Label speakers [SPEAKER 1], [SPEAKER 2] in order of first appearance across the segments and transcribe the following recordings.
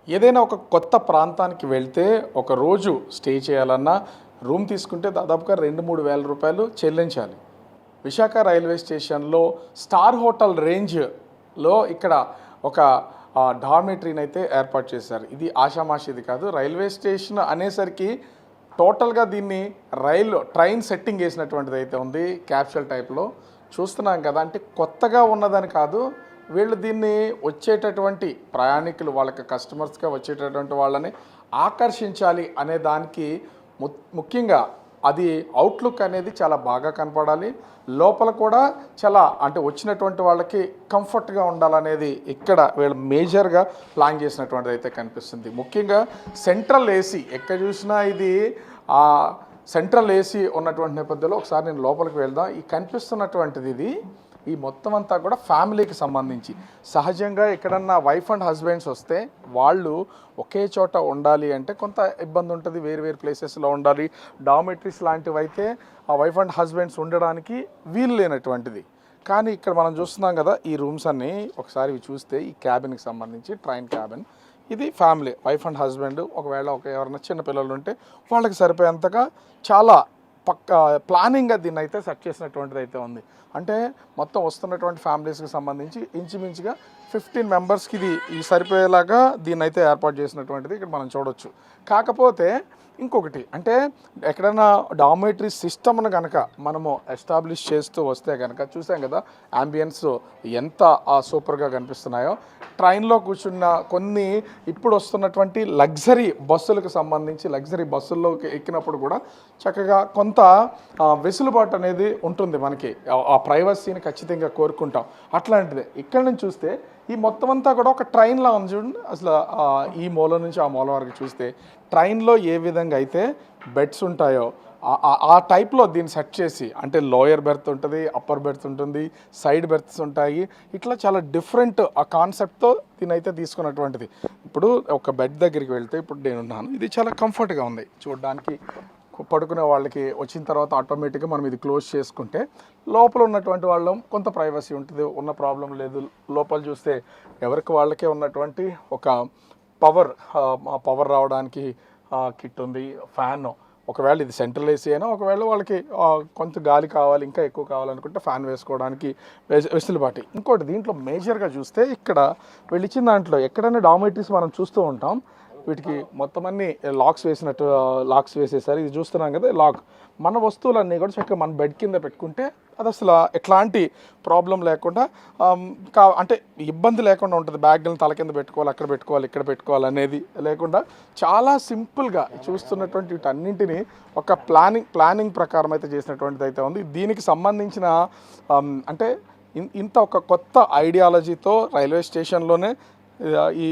[SPEAKER 1] ఏదైనా ఒక కొత్త ప్రాంతానికి వెళ్తే ఒక రోజు స్టే చేయాలన్నా రూమ్ తీసుకుంటే దాదాపుగా 2-3 వేల రూపాయలు చెల్లించాలి. విశాఖ రైల్వే స్టేషన్లో స్టార్ హోటల్ రేంజ్లో ఇక్కడ ఒక డార్మెటరీని అయితే ఏర్పాటు చేశారు. ఇది ఆషామాషిది కాదు. రైల్వే స్టేషన్ అనేసరికి టోటల్గా దీన్ని ట్రైన్ సెట్టింగ్ వేసినటువంటిది అయితే ఉంది. క్యాప్సూల్ టైప్లో చూస్తున్నాం కదా. అంటే కొత్తగా ఉన్నదని కాదు, వీళ్ళు దీన్ని వచ్చేటటువంటి ప్రయాణికులు వాళ్ళకి కస్టమర్స్గా వచ్చేటటువంటి వాళ్ళని ఆకర్షించాలి అనే దానికి ముఖ్యంగా అది అవుట్లుక్ అనేది చాలా బాగా కనపడాలి. లోపల కూడా చాలా అంటే వచ్చినటువంటి వాళ్ళకి కంఫర్ట్గా ఉండాలనేది ఇక్కడ వీళ్ళు మేజర్గా ప్లాన్ చేసినటువంటిది అయితే కనిపిస్తుంది. ముఖ్యంగా సెంట్రల్ ఏసీ ఎక్కడ చూసినా ఇది సెంట్రల్ ఏసీ ఉన్నటువంటి నేపథ్యంలో ఒకసారి నేను లోపలికి వెళ్దాం. ఈ కనిపిస్తున్నటువంటిది ఇది ఈ మొత్తం అంతా కూడా ఫ్యామిలీకి సంబంధించి. సహజంగా ఎక్కడన్నా వైఫ్ అండ్ హస్బెండ్స్ వస్తే వాళ్ళు ఒకే చోట ఉండాలి అంటే కొంత ఇబ్బంది ఉంటుంది. వేరు ప్లేసెస్లో ఉండాలి. డార్మెటరీస్ లాంటివి అయితే ఆ వైఫ్ అండ్ హస్బెండ్స్ ఉండడానికి వీలు లేనటువంటిది. కానీ ఇక్కడ మనం చూస్తున్నాం కదా, ఈ రూమ్స్ అన్నీ ఒకసారి ఇవి చూస్తే ఈ క్యాబిన్కి సంబంధించి ట్రైన్ క్యాబిన్ ఇది ఫ్యామిలీ వైఫ్ అండ్ హస్బెండ్ ఒకవేళ ఎవరైనా చిన్న పిల్లలు ఉంటే వాళ్ళకి సరిపోయేంతగా చాలా ప్లానింగ్గా దీన్ని అయితే సెట్ చేసినటువంటిది అయితే ఉంది. అంటే మొత్తం వస్తున్నటువంటి ఫ్యామిలీస్కి సంబంధించి ఇంచుమించుగా 15 మెంబర్స్కి ఇది సరిపోయేలాగా దీన్ని అయితే ఏర్పాటు చేసినటువంటిది ఇక్కడ మనం చూడవచ్చు. కాకపోతే ఇంకొకటి అంటే ఎక్కడైనా డార్మెటరీ సిస్టమ్ను కనుక మనము ఎస్టాబ్లిష్ చేస్తూ వస్తే కనుక చూసాం కదా అంబియన్స్ ఎంత సూపర్గా కనిపిస్తున్నాయో. ట్రైన్లో కూర్చున్న కొన్ని ఇప్పుడు వస్తున్నటువంటి లగ్జరీ బస్సులకు సంబంధించి లగ్జరీ బస్సుల్లోకి ఎక్కినప్పుడు కూడా చక్కగా కొంత వెసులుబాటు అనేది ఉంటుంది. మనకి ఆ ప్రైవసీని ఖచ్చితంగా కోరుకుంటాం. అట్లాంటిదే ఇక్కడ నుంచి చూస్తే ఈ మొత్తం అంతా కూడా ఒక ట్రైన్లా ఉంది చూడండి. అసలు ఈ మూల నుంచి ఆ మూల వరకు చూస్తే ట్రైన్లో ఏ విధంగా అయితే బెడ్స్ ఉంటాయో ఆ టైప్లో దీన్ని సెట్ చేసి, అంటే లోయర్ బెర్త్ ఉంటుంది, అప్పర్ బెర్త్ ఉంటుంది, సైడ్ బెర్త్స్ ఉంటాయి. ఇట్లా చాలా డిఫరెంట్ ఆ కాన్సెప్ట్తో దీన్ని అయితే తీసుకున్నటువంటిది. ఇప్పుడు ఒక బెడ్ దగ్గరికి వెళ్తే ఇప్పుడు నేనున్నాను, ఇది చాలా కంఫర్ట్గా ఉంది చూడడానికి. పడుకునే వాళ్ళకి వచ్చిన తర్వాత ఆటోమేటిక్గా మనం ఇది క్లోజ్ చేసుకుంటే లోపల ఉన్నటువంటి వాళ్ళం కొంత ప్రైవసీ ఉంటుంది, ఉన్న ప్రాబ్లం లేదు. లోపల చూస్తే ఎవరికి వాళ్ళకే ఉన్నటువంటి ఒక పవర్ రావడానికి కిట్ ఉంది, ఫ్యాన్. ఒకవేళ ఇది సెంట్రల్ ఏసీ అయినా ఒకవేళ వాళ్ళకి కొంత గాలి కావాలి, ఇంకా ఎక్కువ కావాలనుకుంటే ఫ్యాన్ వేసుకోవడానికి వెసులుబాటు. ఇంకోటి దీంట్లో మేజర్గా చూస్తే ఇక్కడ వీళ్ళు ఇచ్చిన దాంట్లో ఎక్కడైనా డార్మెటరీస్ మనం చూస్తూ ఉంటాం, వీటికి మొత్తం అన్ని లాక్స్ వేసేసారు. ఇది చూస్తున్నాం కదా లాక్. మన వస్తువులన్నీ కూడా చక్కగా మన బెడ్ కింద పెట్టుకుంటే అది అసలు ఎట్లాంటి ప్రాబ్లం లేకుండా అంటే ఇబ్బంది లేకుండా ఉంటుంది. బ్యాగ్లను తల కింద పెట్టుకోవాలి, అక్కడ పెట్టుకోవాలి, ఇక్కడ పెట్టుకోవాలి అనేది లేకుండా చాలా సింపుల్గా చూస్తున్నటువంటి వీటన్నింటినీ ఒక ప్లానింగ్ ప్రకారం అయితే చేసినటువంటిది అయితే ఉంది. దీనికి సంబంధించిన అంటే ఇంత ఒక కొత్త ఐడియాలజీతో రైల్వే స్టేషన్లోనే ఈ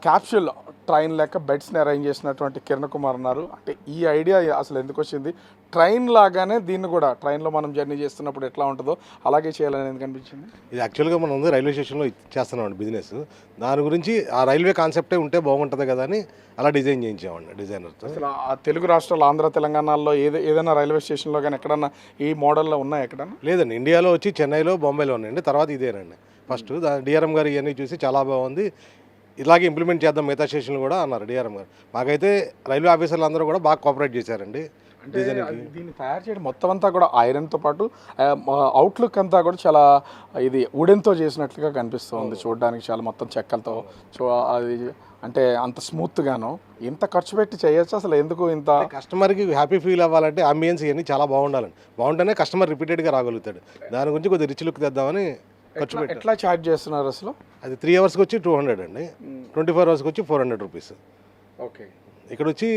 [SPEAKER 1] క్యాప్సూల్ ట్రైన్ లెక్క బెడ్స్ని అరేంజ్ చేసినటువంటి కిరణ్ కుమార్ ఉన్నారు. అంటే ఈ ఐడియా అసలు ఎందుకు వచ్చింది? ట్రైన్ లాగానే దీన్ని కూడా ట్రైన్లో మనం జర్నీ చేస్తున్నప్పుడు ఎట్లా ఉంటుందో అలాగే చేయాలని ఎందుకు అనిపించింది?
[SPEAKER 2] ఇది యాక్చువల్గా మనం ఉంది రైల్వే స్టేషన్లో చేస్తున్నామండి బిజినెస్. దాని గురించి ఆ రైల్వే కాన్సెప్టే ఉంటే బాగుంటుంది కదా అని అలా డిజైన్ చేయించామండి డిజైనర్తో.
[SPEAKER 1] అసలు ఆ తెలుగు రాష్ట్రాలు ఆంధ్ర తెలంగాణలో ఏదైనా రైల్వే స్టేషన్లో కానీ ఎక్కడన్నా ఈ మోడల్లో ఉన్నాయి ఎక్కడన్నా?
[SPEAKER 2] లేదండి, ఇండియాలో వచ్చి చెన్నైలో, బొంబాయిలో ఉన్నాయండి. తర్వాత ఇదేనండి ఫస్ట్. డిఆర్ఎం గారు ఇవన్నీ చూసి చాలా బాగుంది, ఇలాగే ఇంప్లిమెంట్ చేద్దాం మిగతా స్టేషన్లు కూడా అన్నారు డిఆర్ఎం గారు. మాకైతే రైల్వే ఆఫీసర్లు అందరూ కూడా బాగా కోఆపరేట్ చేశారండి.
[SPEAKER 1] దీన్ని తయారు చేయడం మొత్తం అంతా కూడా ఐరన్తో పాటు అవుట్లుక్ అంతా కూడా చాలా ఇది వుడెన్తో చేసినట్లుగా కనిపిస్తుంది చూడడానికి. చాలా మొత్తం చెక్కలతో అది అంటే అంత స్మూత్గాను. ఇంత ఖర్చు పెట్టి చేయొచ్చు అసలు ఎందుకు? ఇంత
[SPEAKER 2] కస్టమర్కి హ్యాపీ ఫీల్ అవ్వాలంటే అంబియన్స్ ఇవన్నీ చాలా బాగుండాలండి. బాగుంటేనే కస్టమర్ రిపీటెడ్గా రాగలుగుతాడు. దాని గురించి కొద్దిగా రిచ్ లుక్ తెద్దామని ఖర్చు పెట్టి.
[SPEAKER 1] ఎట్లా ఛార్జ్ చేస్తున్నారు అసలు?
[SPEAKER 2] అది 3 అవర్స్కి వచ్చి 200 అండి, 24 అవర్స్కి వచ్చి 400 రూపీస్.
[SPEAKER 1] ఓకే.
[SPEAKER 2] ఇక్కడ వచ్చి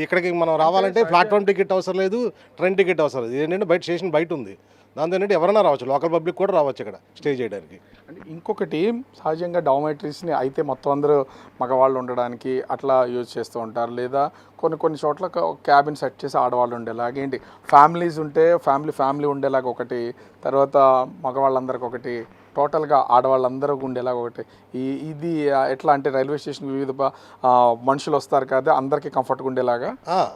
[SPEAKER 2] ఇక్కడికి మనం రావాలంటే ప్లాట్ఫామ్ టికెట్ అవసరం లేదు, ట్రైన్ టికెట్ అవసరం లేదు. ఏంటంటే బయట స్టేషన్ బయట ఉంది. దాంతో ఏంటంటే ఎవరైనా రావచ్చు, లోకల్ పబ్లిక్ కూడా రావచ్చు ఇక్కడ స్టే చేయడానికి.
[SPEAKER 1] అంటే ఇంకొకటి సహజంగా డార్మెటరీస్ని అయితే మొత్తం అందరూ మగవాళ్ళు ఉండడానికి అట్లా యూజ్ చేస్తూ ఉంటారు, లేదా కొన్ని చోట్ల క్యాబిన్ సెట్ చేసి ఆడవాళ్ళు ఉండేలాగా, ఏంటి ఫ్యామిలీస్ ఉంటే ఫ్యామిలీ ఉండేలాగా ఒకటి, తర్వాత మగవాళ్ళందరికీ ఒకటి, టోటల్గా ఆడవాళ్ళందరూ ఉండేలాగా ఒకటి. ఇది ఎట్లా అంటే రైల్వే స్టేషన్ వివిధ మనుషులు వస్తారు కదా, అందరికీ కంఫర్ట్గా ఉండేలాగా.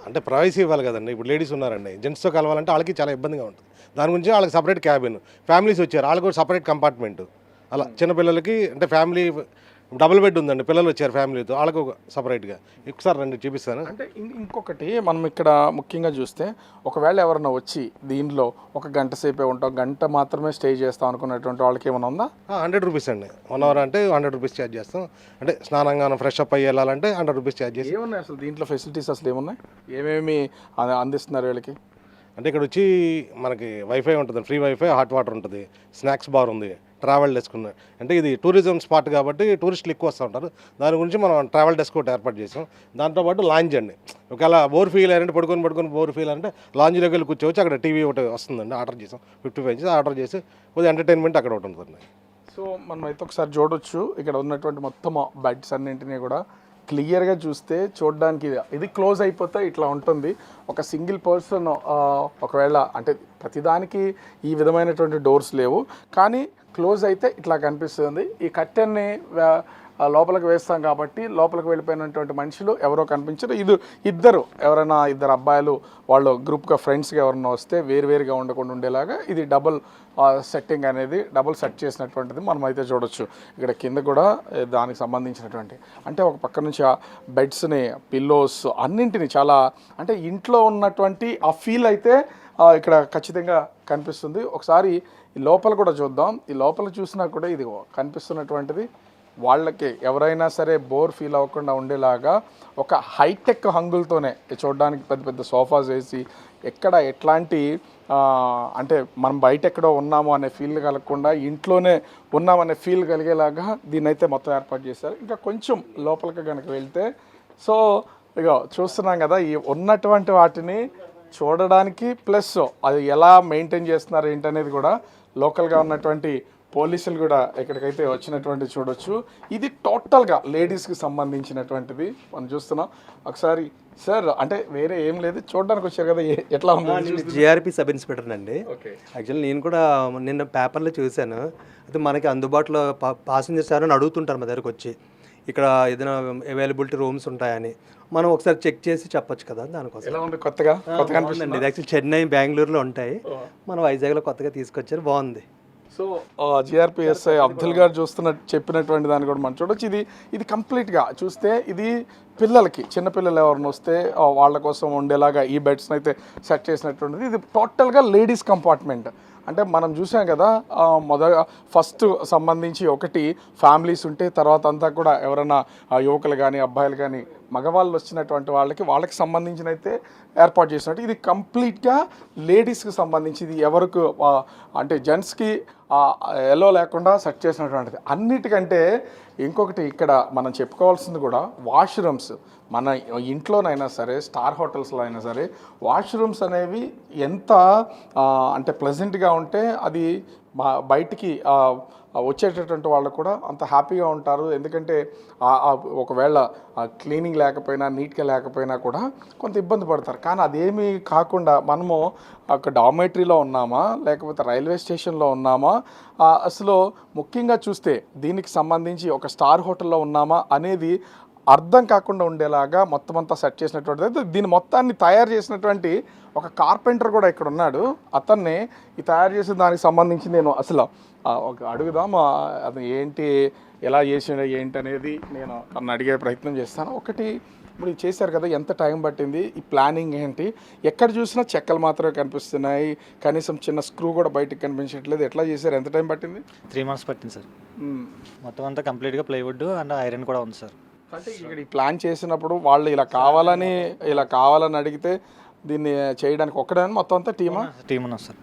[SPEAKER 2] అంటే ప్రైవసీ ఇవ్వాలి కదండి. ఇప్పుడు లేడీస్ ఉన్నారండి, జెంట్స్తో కలవాలంటే వాళ్ళకి చాలా ఇబ్బందిగా ఉంటుంది. దాని గురించి వాళ్ళకి సపరేట్ క్యాబిన్, ఫ్యామిలీస్ వచ్చారు వాళ్ళకి కూడా సపరేట్ కంపార్ట్మెంట్. అలా చిన్నపిల్లలకి అంటే ఫ్యామిలీ డబుల్ బెడ్ ఉందండి, పిల్లలు వచ్చారు ఫ్యామిలీతో, వాళ్ళకు సపరేట్గా. ఒకసారి రండి చూపిస్తాను.
[SPEAKER 1] అంటే ఇంకొకటి మనం ఇక్కడ ముఖ్యంగా చూస్తే ఒకవేళ ఎవరైనా వచ్చి దీనిలో ఒక గంట సేపే ఉంటాం, గంట మాత్రమే స్టే చేస్తాం అనుకున్నటువంటి వాళ్ళకి ఏమైనా ఉందా?
[SPEAKER 2] 100 రూపీస్ అండి, 1 అవర్ అంటే 100 రూపీస్ ఛార్జ్ చేస్తాం. అంటే స్నానంగా ఫ్రెష్ అప్ అయ్యి వెళ్ళాలంటే 100 రూపీస్ ఛార్జ్ చేసి.
[SPEAKER 1] ఏమున్నాయి అసలు దీంట్లో ఫెసిలిటీస్ అసలు ఏమున్నాయి, ఏమేమి అందిస్తున్నారు వీళ్ళకి?
[SPEAKER 2] అంటే ఇక్కడ వచ్చి మనకి వైఫై ఉంటుంది, ఫ్రీ వైఫై, హాట్ వాటర్ ఉంటుంది, స్నాక్స్ బార్ ఉంది, ట్రావెల్ డెస్క్ ఉంది. అంటే ఇది టూరిజం స్పాట్ కాబట్టి టూరిస్టులు ఎక్కువ వస్తూ ఉంటారు. దాని గురించి మనం ట్రావెల్ డెస్క్ ఒకటి ఏర్పాటు చేసాం. దాంతోపాటు లాంజ్ అండి, ఒకవేళ బోర్ ఫీల్ అయ్యారంటే పడుకొని బోర్ ఫీల్ అంటే లాంజ్లోకి వెళ్ళి కూర్చోవచ్చు. అక్కడ టీవీ ఒకటి వస్తుందండి, ఆర్డర్ చేసాం 55 ఇంచెస్ ఆర్డర్ చేసి కొద్దిగా ఎంటర్టైన్మెంట్ అక్కడ ఒకటి ఉంటుంది.
[SPEAKER 1] సో మనం అయితే ఒకసారి చూడొచ్చు ఇక్కడ ఉన్నటువంటి మొత్తం బెడ్స్ అన్నింటినీ కూడా క్లియర్గా చూస్తే చూడడానికి ఇది క్లోజ్ అయిపోతే ఇట్లా ఉంటుంది. ఒక సింగిల్ పర్సన్ ఒకవేళ అంటే ప్రతిదానికి ఈ విధమైనటువంటి డోర్స్ లేవు, కానీ క్లోజ్ అయితే ఇట్లా కనిపిస్తుంది. ఈ కర్టెన్ని లోపలికి వేస్తాం కాబట్టి లోపలికి వెళ్ళిపోయినటువంటి మనుషులు ఎవరో కనిపించరు. ఎవరైనా ఇద్దరు అబ్బాయిలు వాళ్ళు గ్రూప్గా ఫ్రెండ్స్గా ఎవరైనా వస్తే వేరువేరుగా ఉండకుండా ఉండేలాగా ఇది డబుల్ సెట్టింగ్ అనేది డబుల్ సెట్ చేసినటువంటిది మనం అయితే చూడొచ్చు. ఇక్కడ కింద కూడా దానికి సంబంధించినటువంటి అంటే ఒక పక్క నుంచి ఆ బెడ్స్ని, పిల్లోస్ అన్నింటినీ చాలా అంటే ఇంట్లో ఉన్నటువంటి ఆ ఫీల్ అయితే ఇక్కడ ఖచ్చితంగా కనిపిస్తుంది. ఒకసారి ఈ లోపల కూడా చూద్దాం. ఈ లోపల చూసినా కూడా ఇది కనిపిస్తున్నటువంటిది వాళ్ళకి ఎవరైనా సరే బోర్ ఫీల్ అవ్వకుండా ఉండేలాగా ఒక హైటెక్ హంగులతోనే చూడడానికి పెద్ద పెద్ద సోఫాస్ వేసి ఎక్కడ ఎట్లాంటి అంటే మనం బయట ఎక్కడో ఉన్నాము అనే ఫీల్ కలగకుండా ఇంట్లోనే ఉన్నామనే ఫీల్ కలిగేలాగా దీన్ని అయితే మొత్తం ఏర్పాటు చేశారు. ఇంకా కొంచెం లోపలికి కనుక వెళ్తే సో ఇక చూస్తున్నాం కదా ఈ ఉన్నటువంటి వాటిని చూడడానికి ప్లస్ అది ఎలా మెయింటైన్ చేస్తున్నారు ఏంటనేది కూడా లోకల్గా ఉన్నటువంటి పోలీసులు కూడా ఎక్కడికైతే వచ్చినటువంటి చూడొచ్చు. ఇది టోటల్గా లేడీస్కి సంబంధించినటువంటిది మనం చూస్తున్నాం. ఒకసారి సార్ అంటే వేరే ఏం లేదు చూడడానికి వచ్చారు కదా, ఎట్లా ఉంది?
[SPEAKER 3] జిఆర్పి సబ్ ఇన్స్పెక్టర్ అండి.
[SPEAKER 1] ఓకే,
[SPEAKER 3] యాక్చువల్లీ నేను కూడా నిన్న పేపర్లో చూశాను. అయితే మనకి అందుబాటులో పాసింజర్స్ ఎవరైనా అడుగుతుంటారు మా దగ్గరకు వచ్చి ఇక్కడ ఏదైనా అవైలబిలిటీ రూమ్స్ ఉంటాయని, మనం ఒకసారి చెక్ చేసి చెప్పొచ్చు కదా. దానికోసం
[SPEAKER 1] ఎలా ఉంది కొత్తగా
[SPEAKER 3] అనిపిస్తుంది. ఇది యాక్చువల్లీ చెన్నై, బెంగళూరులో ఉంటాయి, మన వైజాగ్లో కొత్తగా తీసుకొచ్చారు, బాగుంది.
[SPEAKER 1] సో జిఆర్పిఎస్ఐ అబ్దుల్ గారు చెప్పినటువంటి దాన్ని కూడా మనం చూడొచ్చు. ఇది కంప్లీట్గా చూస్తే ఇది పిల్లలకి చిన్నపిల్లలు ఎవరిని వస్తే వాళ్ళ కోసం ఉండేలాగా ఈ బెడ్స్ని అయితే సెట్ చేసినటువంటిది. ఇది టోటల్గా లేడీస్ కంపార్ట్మెంట్. అంటే మనం చూసాం కదా ఫస్ట్ సంబంధించి ఒకటి ఫ్యామిలీస్ ఉంటే తర్వాత అంతా కూడా ఎవరైనా యువకులు కానీ అబ్బాయిలు కానీ మగవాళ్ళు వచ్చినటువంటి వాళ్ళకి సంబంధించిన అయితే ఏర్పాటు చేసినట్టు ఇది కంప్లీట్గా లేడీస్కి సంబంధించి ఇది ఎవరికి అంటే జెంట్స్కి ఎల్లో లేకుండా సెట్ చేసినటువంటిది. అన్నిటికంటే ఇంకొకటి ఇక్కడ మనం చెప్పుకోవాల్సింది కూడా వాష్రూమ్స్. మన ఇంట్లోనైనా సరే స్టార్ హోటల్స్లో అయినా సరే వాష్రూమ్స్ అనేవి ఎంత అంటే ప్లెజెంట్గా ఉంటే అది బయటికి వచ్చేటటువంటి వాళ్ళు కూడా అంత హ్యాపీగా ఉంటారు. ఎందుకంటే ఒకవేళ క్లీనింగ్ లేకపోయినా నీట్గా లేకపోయినా కూడా కొంత ఇబ్బంది పడతారు. కానీ అదేమీ కాకుండా మనము ఒక డార్మెటరీలో ఉన్నామా లేకపోతే రైల్వే స్టేషన్లో ఉన్నామా, అసలు ముఖ్యంగా చూస్తే దీనికి సంబంధించి ఒక స్టార్ హోటల్లో ఉన్నామా అనేది అర్థం కాకుండా ఉండేలాగా మొత్తం అంతా సెట్ చేసినటువంటిది. అయితే దీని మొత్తాన్ని తయారు చేసినటువంటి ఒక కార్పెంటర్ కూడా ఇక్కడ ఉన్నాడు. అతన్ని ఈ తయారు చేసిన దానికి సంబంధించి నేను అసలు ఒక అడుగుదాం, అది ఏంటి ఎలా చేసిన ఏంటి అనేది నేను తను అడిగే ప్రయత్నం చేస్తాను. ఒకటి ఇప్పుడు చేశారు కదా, ఎంత టైం పట్టింది, ఈ ప్లానింగ్ ఏంటి? ఎక్కడ చూసినా చెక్కలు మాత్రమే కనిపిస్తున్నాయి, కనీసం చిన్న స్క్రూ కూడా బయటకు కనిపించట్లేదు. ఎట్లా చేశారు, ఎంత టైం పట్టింది?
[SPEAKER 4] 3 months పట్టింది సార్. మొత్తం అంతా కంప్లీట్గా ప్లైవుడ్ అండ్ ఐరన్ కూడా ఉంది సార్.
[SPEAKER 1] అంటే ఇక్కడ ఈ ప్లాన్ చేసినప్పుడు వాళ్ళు ఇలా కావాలని అడిగితే దీన్ని చేయడానికి ఒక్కడైనా మొత్తం అంతా టీమ్
[SPEAKER 4] ఉన్నాం సార్.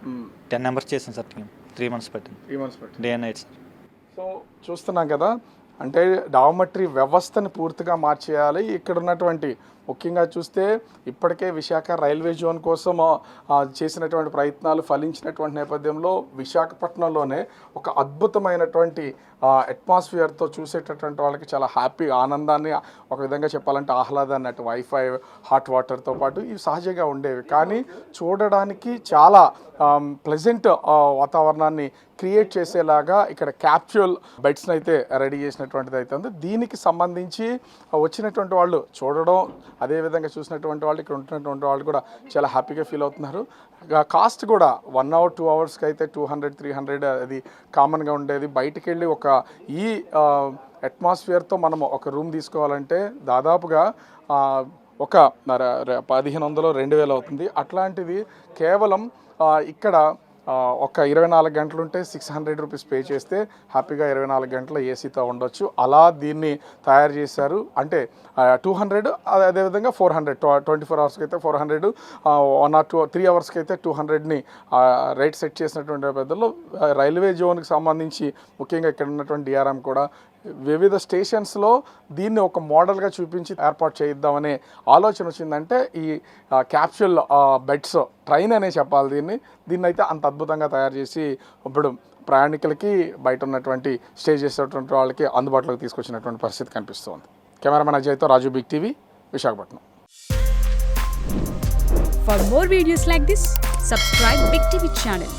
[SPEAKER 4] 10 members చేసాం సార్ టీమ్. 3 months పట్టింది,
[SPEAKER 1] 3 months పట్టింది,
[SPEAKER 4] day and night sir.
[SPEAKER 1] So చూస్తున్నాం కదా, అంటే డార్మెటరీ వ్యవస్థని పూర్తిగా మార్చేయాలి. ఇక్కడ ఉన్నటువంటి ముఖ్యంగా చూస్తే ఇప్పటికే విశాఖ రైల్వే జోన్ కోసం చేసినటువంటి ప్రయత్నాలు ఫలించినటువంటి నేపథ్యంలో విశాఖపట్నంలోనే ఒక అద్భుతమైనటువంటి అట్మాస్ఫియర్తో చూసేటటువంటి వాళ్ళకి చాలా హ్యాపీ ఆనందాన్ని, ఒక విధంగా చెప్పాలంటే ఆహ్లాదాన్ని, అటు వైఫై హాట్ వాటర్తో పాటు ఇవి సహజంగా ఉండేవి. కానీ చూడడానికి చాలా ప్లెజెంట్ వాతావరణాన్ని క్రియేట్ చేసేలాగా ఇక్కడ క్యాప్సూల్ బెడ్స్ని అయితే రెడీ చేసినటువంటిది అయితే ఉంది. దీనికి సంబంధించి వచ్చినటువంటి వాళ్ళు చూడడం, అదేవిధంగా చూసినటువంటి వాళ్ళు ఇక్కడ ఉంటున్నటువంటి వాళ్ళు కూడా చాలా హ్యాపీగా ఫీల్ అవుతున్నారు. కాస్ట్ కూడా 1 hour 2 hours అయితే 200-300 అది కామన్గా ఉండేది. బయటికి వెళ్ళి ఈ అట్మాస్ఫియర్తో మనం ఒక రూమ్ తీసుకోవాలంటే దాదాపుగా ఒక 1500 2000 అవుతుంది. అట్లాంటిది కేవలం ఇక్కడ ఒక 24 గంటలు ఉంటే 600 రూపీస్ పే చేస్తే హ్యాపీగా 24 గంటల ఏసీతో ఉండొచ్చు. అలా దీన్ని తయారు చేశారు. అంటే 200, అదేవిధంగా 400, 24 అవర్స్కి అయితే 400, 1 or 2 or 3 అవర్స్కి అయితే 200ని రేట్ సెట్ చేసినటువంటి పెద్దలు రైల్వే జోన్కి సంబంధించి ముఖ్యంగా ఇక్కడ ఉన్నటువంటి డిఆర్ఎం కూడా వివిధ స్టేషన్స్లో దీన్ని ఒక మోడల్గా చూపించి ఏర్పాటు చేయిద్దామనే ఆలోచన వచ్చిందంటే ఈ క్యాప్సూల్ బెడ్స్ ట్రైన్ అనే చెప్పాలి దీన్ని అయితే అంత అద్భుతంగా తయారు చేసి ఇప్పుడు ప్రయాణికులకి బయట ఉన్నటువంటి స్టే చేసేటువంటి వాళ్ళకి అందుబాటులోకి తీసుకొచ్చినటువంటి పరిస్థితి కనిపిస్తుంది. కెమెరామెన్ అజయ్తో Raju, big TV, Visakhapatnam.
[SPEAKER 5] For more videos like this, subscribe Big TV channel.